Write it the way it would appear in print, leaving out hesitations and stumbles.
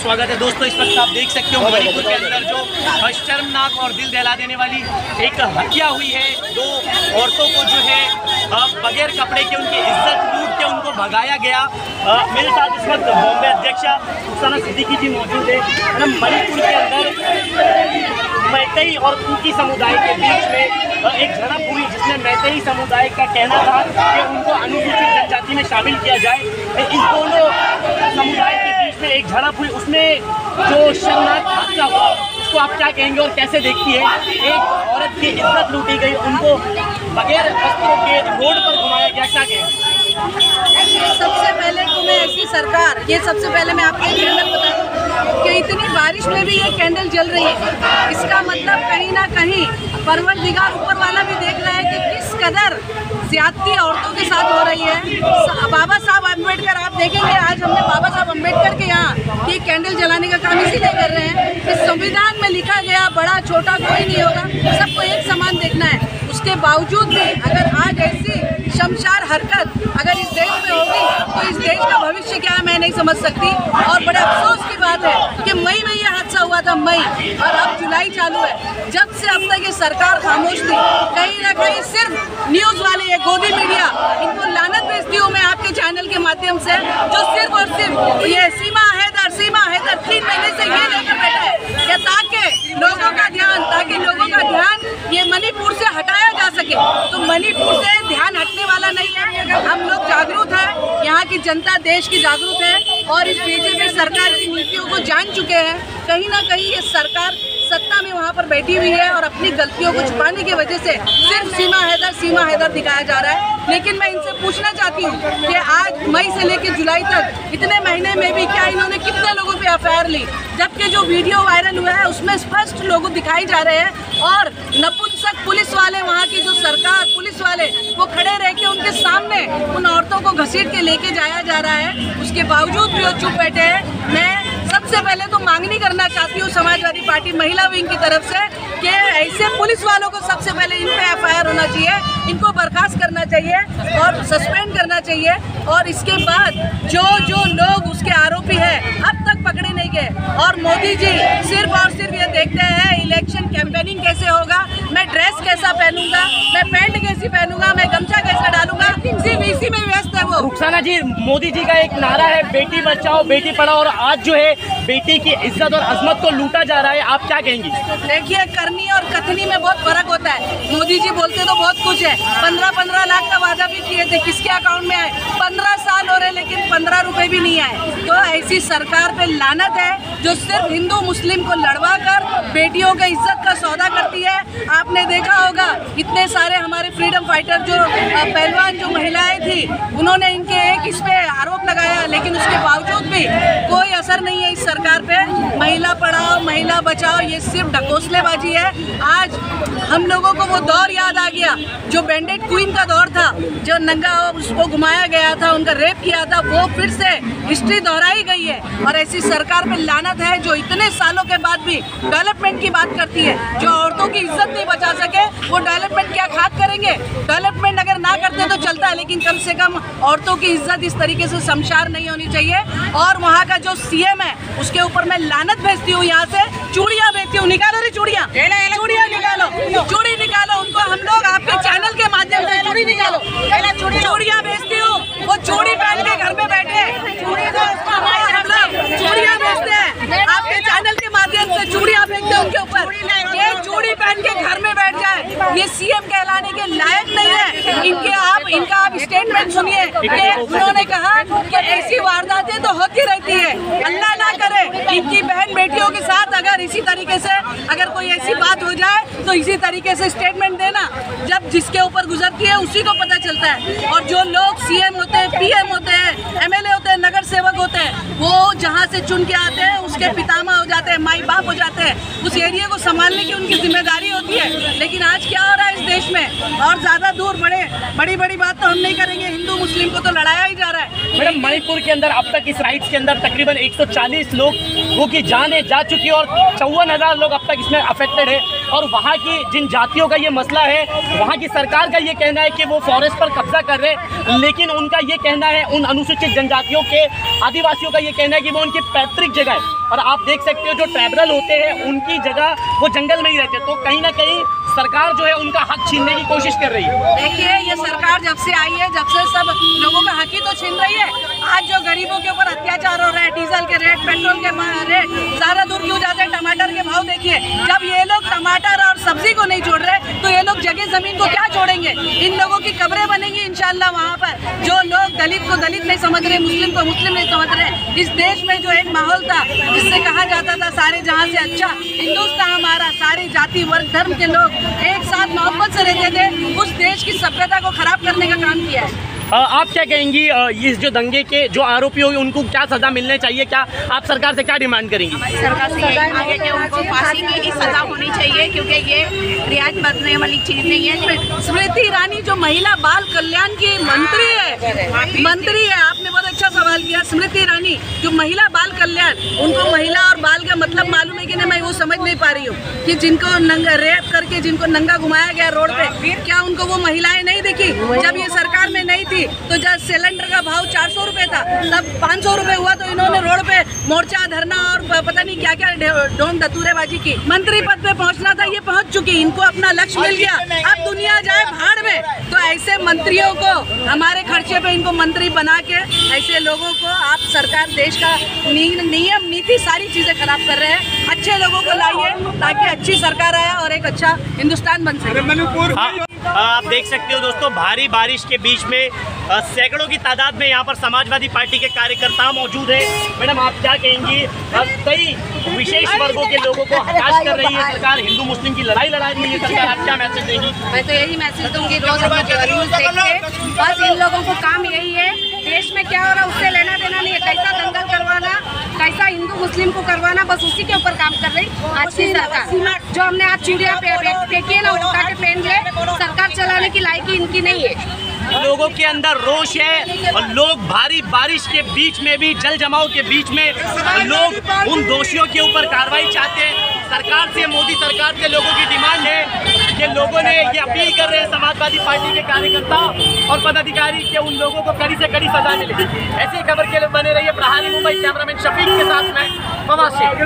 स्वागत है दोस्तों। इस वक्त आप देख सकते हो मणिपुर के अंदर जो शर्मनाक और दिल दहला देने वाली एक हत्या हुई है। दो औरतों को जो है बगैर कपड़े के उनकी इज्जत लूट के उनको भगाया गया। मेरे साथ इस वक्त बॉम्बे अध्यक्षा रुखसाना सिद्दीकी जी मौजूद है। मणिपुर के अंदर मैतेई और कुकी समुदाय के बीच में एक झड़प हुई, जिसमें मैतेई समुदाय का कहना था कि उनको अनुसूचित जनजाति में शामिल किया जाए। इन दोनों समुदाय के बीच में एक झड़प हुई, उसमें जो शर्मनाक हादसा हुआ उसको आप क्या कहेंगे और कैसे देखती है? एक औरत की इज्जत लूटी गई, उनको बगैर वस्त्रों के रोड पर घुमाया गया, क्या कहेंगे? सबसे पहले तो मैं ऐसी सरकार, ये सबसे पहले मैं आपको कैंडल बता दूं कि इतनी बारिश में भी ये कैंडल जल रही है। इसका मतलब कहीं ना कहीं परवरदिगार ऊपर वाला भी देख रहा है कि किस कदर ज्यादती औरतों के साथ हो रही है। बाबा साहब अम्बेडकर, आप देखेंगे आज हमने बाबा साहब अम्बेडकर के यहाँ कि कैंडल जलाने का काम इसीलिए कर रहे हैं कि संविधान में लिखा गया बड़ा छोटा कोई नहीं होगा, सबको एक समान देखना है। उसके बावजूद भी अगर आज ऐसी शमशार हरकत अगर इस देश में होगी तो इस देश का भविष्य क्या है मैं नहीं समझ सकती। और बड़े अफसोस की बात है कि मई में ये हादसा हुआ था, मई, और अब जुलाई चालू है। जब से अब तक ये सरकार खामोश थी, कहीं ना कहीं सिर्फ न्यूज़ वाले, ये गोदी मीडिया, इनको लानत भेजती हूँ मैं आपके चैनल के माध्यम से, जो सिर्फ और सिर्फ ये सीमा हैदर 3 महीने से ये लेकर बैठा है कि ताकि लोगों का ध्यान ये मणिपुर से हटाया जा सके। तो मणिपुर से ध्यान हटने वाला नहीं है। हम लोग जागरूक हैं, यहाँ की जनता देश की जागरूक है और इस बीजेपी सरकार की नीतियों को जान चुके हैं। कहीं ना कहीं ये सरकार सत्ता में वहाँ पर बैठी हुई है और अपनी गलतियों को छुपाने की वजह से सिर्फ सीमा हैदर दिखाया जा रहा है। लेकिन मैं इनसे पूछना चाहती हूँ कि आज मई से लेकर जुलाई तक इतने महीने में भी क्या इन्होंने कितने लोगों पे एफआईआर ली? जबकि जो वीडियो वायरल हुआ है उसमें स्पष्ट लोग दिखाई जा रहे हैं और नपुंसक पुलिस वाले, वहाँ की जो सरकार पुलिस वाले, वो खड़े रह के उनके सामने उन औरतों को घसीट के लेके जाया जा रहा है। उसके बावजूद भी वो चुप बैठे हैं। मैं सबसे पहले तो मांगनी करना चाहती हूँ समाजवादी पार्टी महिला विंग की तरफ से कि ऐसे पुलिस वालों को सबसे पहले इन पे एफआईआर होना चाहिए, इनको बर्खास्त करना चाहिए और सस्पेंड करना चाहिए। और इसके बाद जो लोग उसके आरोपी हैं अब तक पकड़े नहीं गए। और मोदी जी सिर्फ और सिर्फ ये देखते हैं इलेक्शन कैंपेनिंग कैसे होगा, मैं ड्रेस कैसा पहनूंगा, मैं पैंट कैसी पहनूंगा, मैं गमछा कैसा डालूंगा, सिर्फ इसी में व्यस्त है वो। रुखसाना जी, मोदी जी का एक नारा है बेटी बचाओ बेटी पढ़ाओ, और आज जो है बेटी की इज्जत और अजमत को लूटा जा रहा है, आप क्या कहेंगी? देखिए, करनी और कथनी में बहुत फर्क होता है। मोदी जी बोलते तो बहुत कुछ है, 15-15 लाख का वादा भी किए थे, किसके अकाउंट में आए? 15 साल हो रहे लेकिन 15 रुपए भी नहीं आए। तो ऐसी सरकार पे लानत है जो सिर्फ हिंदू मुस्लिम को लड़वा कर बेटियों के इज्जत का सौदा करती है। आपने देखा होगा इतने सारे हमारे फ्रीडम फाइटर जो पहलवान जो महिलाएं थी, उन्होंने इनके एक इस पे आरोप लगाया, लेकिन उसके बावजूद भी कोई असर नहीं है इस सरकार पे। महिला पढ़ाओ महिला बचाओ, ये सिर्फ ढकोसलेबाजी है। आज हम लोगों को वो दौर याद आ गया जो बैंडेड क्वीन का दौर था, जो नंगा उसको घुमाया गया था, उनका रेप किया था, वो फिर से हिस्ट्री दोहराई गई है। और ऐसी सरकार पे लानत है जो इतने सालों के बाद भी डेवलपमेंट की बात करती है। जो औरतों की इज्जत नहीं बचा सके वो डेवलपमेंट क्या खाक करेंगे? डेवलपमेंट अगर ना करते तो चलता है, लेकिन कम से कम औरतों की इज्जत इस तरीके से शमशार नहीं होनी चाहिए। और वहाँ का जो सीएम है उसके ऊपर मैं लानत भेजती हूँ। यहाँ से चूड़ियाँ भेजती हूँ, निकालो रे चूड़ियाँ निकालो, चूड़ी निकालो, उनको हम लोग आपके चैनल के माध्यम से चूड़ी निकालो, चूड़ियाँ भेजती हूँ। वो चूड़ी पहन के घर में बैठे, चूड़ियाँ भेजते हैं आपके चैनल के माध्यम से, चूड़ियाँ फेंकते हैं उनके ऊपर। ये चूड़ी पहन के घर में बैठ जाए, ये सीएम कहलाने के लायक नहीं है। इनका आप स्टेटमेंट सुनिए कि उन्होंने कहा कि ऐसी वारदातें तो होती रहती है, अल्लाह ना करे इनकी बहन बेटियों के साथ अगर इसी तरीके से अगर कोई ऐसी बात हो जाए तो इसी तरीके से स्टेटमेंट देना। जब जिसके ऊपर गुजरती है उसी को पता चलता है। और जो लोग सीएम होते हैं, पीएम होते हैं, एमएलए होते हैं, नगर सेवक होते हैं, वो जहाँ से चुन के आते हैं उसके पितामह हो जाते हैं, माई बाप हो जाते हैं, उस एरिया को संभालने की उनकी जिम्मेदारी होती है। लेकिन आज क्या हो रहा है इस देश में? और ज्यादा दूर बड़ी बात तो हम नहीं करेंगे, हिंदू मुस्लिम को तो लड़ाया ही जा रहा है। मैडम, मणिपुर के अंदर अब तक इस राइट्स के अंदर तकरीबन 140 लोगों की जानें जा चुकी है और 54,000 लोग अब तक इसमें अफेक्टेड है। और वहाँ की जिन जातियों का ये मसला है, वहाँ की सरकार का ये कहना है कि वो फॉरेस्ट पर कब्जा कर रहे हैं, लेकिन उनका ये कहना है, उन अनुसूचित जनजातियों के आदिवासियों का ये कहना है कि वो उनकी पैतृक जगह है। और आप देख सकते हो जो ट्राइबल होते हैं उनकी जगह वो जंगल में ही रहते हैं, तो कहीं ना कहीं सरकार जो है उनका हक छीनने की कोशिश कर रही है। देखिए, ये सरकार जब से आई है, जब से सब लोगों का हक ही तो छीन रही है। आज जो गरीबों के ऊपर अत्याचार हो रहा है, डीजल के रेट, पेट्रोल के रेट ज़्यादा दूर क्यों जाते हैं? टमाटर के भाव देखिए, जब ये लोग टमाटर और सब्जी को नहीं छोड़ रहे तो ये लोग जगह जमीन को क्या छोड़ेंगे? इन लोगों की कब्रें बनेंगी इंशाल्लाह वहाँ पर। जो लोग दलित को दलित नहीं समझ रहे, मुस्लिम को मुस्लिम नहीं समझ रहे, इस देश में जो एक माहौल था जिससे कहा जाता था सारे जहाँ से अच्छा हिंदुस्तान हमारा, सारी जाति वर्ग धर्म के लोग एक साथ मोहब्बत से रहते थे, उस देश की सभ्यता को खराब करने का काम किया है। आप क्या कहेंगी, इस जो दंगे के जो आरोपी होंगे उनको क्या सजा मिलने चाहिए? क्या आप सरकार से क्या डिमांड करेंगी? सरकार से यही मांगे कि उनको फांसी की ही सजा होनी चाहिए, क्योंकि ये रियाज बदलने वाली चीज़ नहीं है। स्मृति ईरानी जो महिला बाल कल्याण की मंत्री है, आपने बहुत अच्छा सवाल किया। स्मृति ईरानी जो महिला बाल कल्याण, उनको महिला और बाल का मतलब मालूम है कि नहीं, मैं वो समझ नहीं पा रही हूँ कि जिनको नंगा रेप करके जिनको नंगा घुमाया गया रोड पे, क्या उनको वो महिलाएं नहीं दिखी? जब ये सरकार में नहीं थी तो जब सिलेंडर का भाव 400 रुपये था, तब 500 रुपये हुआ तो इन्होंने रोड पे मोर्चा धरना और पता नहीं क्या क्या ढोंग धतूरेबाजी की। मंत्री पद पे पहुंचना था, ये पहुंच चुकी, इनको अपना लक्ष्य मिल गया, अब दुनिया जाए भाड़ में। तो ऐसे मंत्रियों को हमारे खर्चे पे इनको मंत्री बना के ऐसे लोगों को आप सरकार देश का नियम नीति सारी चीजें खराब कर रहे हैं। अच्छे लोगों को लाइए ताकि अच्छी सरकार आए और एक अच्छा हिंदुस्तान बन सके। आप देख सकते हो दोस्तों, भारी बारिश के बीच में सैकड़ों की तादाद में यहाँ पर समाजवादी पार्टी के कार्यकर्ता मौजूद हैं। मैडम, आप क्या कहेंगी? कई विशेष वर्गों के लोगों को हताश कर रही है सरकार, हिंदू मुस्लिम की लड़ाई लड़ा रही है सरकार, आप क्या मैसेज देंगी? मैं तो यही मैसेज दूंगी, रोज न्यूज़ देख के बस इन लोगों को काम यही है, देश में क्या हो रहा है उससे लेना देना नहीं है, कैसा दंगल करवाना, कैसा हिंदू मुस्लिम को करवाना, बस उसी के ऊपर काम कर रही आज की सरकार। जो हमने आज चिड़िया फेंकी है ना, उठा के फेंक ले, सरकार चलाने की लायकी इनकी नहीं है। लोगों के अंदर रोष है और लोग भारी बारिश के बीच में भी, जल जमाव के बीच में लोग उन दोषियों के ऊपर कार्रवाई चाहते हैं। सरकार से, मोदी सरकार से लोगों की डिमांड है कि लोगों ने ये अपील कर रहे हैं समाजवादी पार्टी के कार्यकर्ता और पदाधिकारी के उन लोगों को कड़ी से कड़ी सजा मिले। ऐसी खबर के लिए बने रहिए प्रहारी मुंबई, कैमरामैन शफीक के साथ मैं फवाद शेख।